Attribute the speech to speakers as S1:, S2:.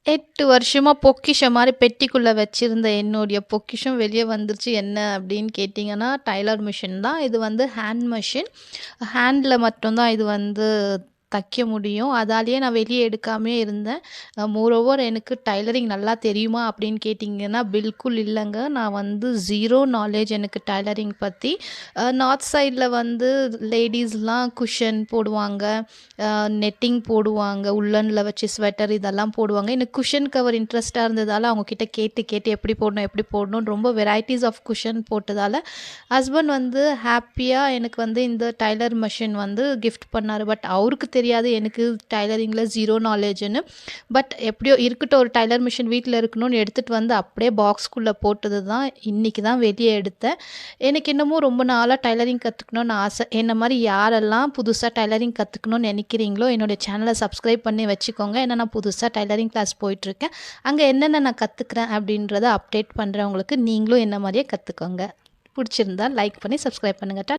S1: 8 வருஷமா பொக்கிஷம் மாரி பெட்டிக்குள்ள வச்சிருந்த என்னுடைய பொக்கிஷம் வெளிய வந்துருச்சு. என்ன அப்படின்னு கேட்டீங்கன்னா, டைலர் மிஷின் தான். இது வந்து ஹேண்ட் மிஷின். ஹேண்ட்ல மட்டும் தான் இது வந்து தைக்க முடியும். அதாலேயே நான் வெளிய எடுக்காமயே இருந்தேன். மோரோவர் எனக்கு டைலரிங் நல்லா தெரியுமா அப்படின்னு கேட்டிங்கன்னா, பில்குல் இல்லங்க. நான் வந்து 0 நாலேட்ஜ் எனக்கு டைலரிங் பத்தி. நார்த் சைட்ல வந்து லேடீஸ்லாம் குஷன் போடுவாங்க. நெட்டிங் போடுவாங்க. உல்லன்ல வச்சு ஸ்வெட்டர் இதெல்லாம் போடுவாங்க. எனக்கு குஷன் கவர் இன்ட்ரெஸ்ட்டா இருந்ததால அவங்க கிட்ட கேட்டு கேட்டு எப்படி போடணும், எப்படி போடணும்னு ரொம்ப வெரைட்டீஸ் ஆஃப் குஷன் போட்டதால, ஹஸ்பண்ட் வந்து ஹேப்பியா எனக்கு வந்து இந்த டைலர் மெஷின் வந்து கிஃப்ட் பண்ணாரு. பட் அவருக்கு தெரியாது எனக்கு டைலரிங்கில 0 நாலேட்ஜ்ன்னு. பட் எப்படியோ இருக்கட்டும் ஒரு டைலர் மிஷின் வீட்ல இருக்கணும்னு எடுத்துட்டு வந்து அப்படியே பாக்ஸ்க்குள்ள போட்டது தான். இன்னைக்கு தான் வெளிய எடுத்தேன். எனக்கு என்னமோ ரொம்ப நாளா டைலரிங் கத்துக்கணும்னு ஆசை. என்ன மாரி யாரெல்லாம் புதுசா டைலரிங் கத்துக்கணும்னு நெனைக்கிறீங்களோ, என்னுடைய சேனல சப்ஸ்கிரைப் பண்ணி வச்சுக்கோங்க. ஏன்னா நான் புதுசா டைலரிங் கிளாஸ் போயிட்டுருக்கேன். அங்க என்னென்ன நான் கத்துக்கிறேன் அப்படின்றத அப்டேட் பண்றேன் உங்களுக்கு. நீங்களும் என்ன மாரியே கத்துக்கோங்க. புடிச்சிருந்தா லைக் பண்ணி சப்ஸ்கிரைப் பண்ணுங்க.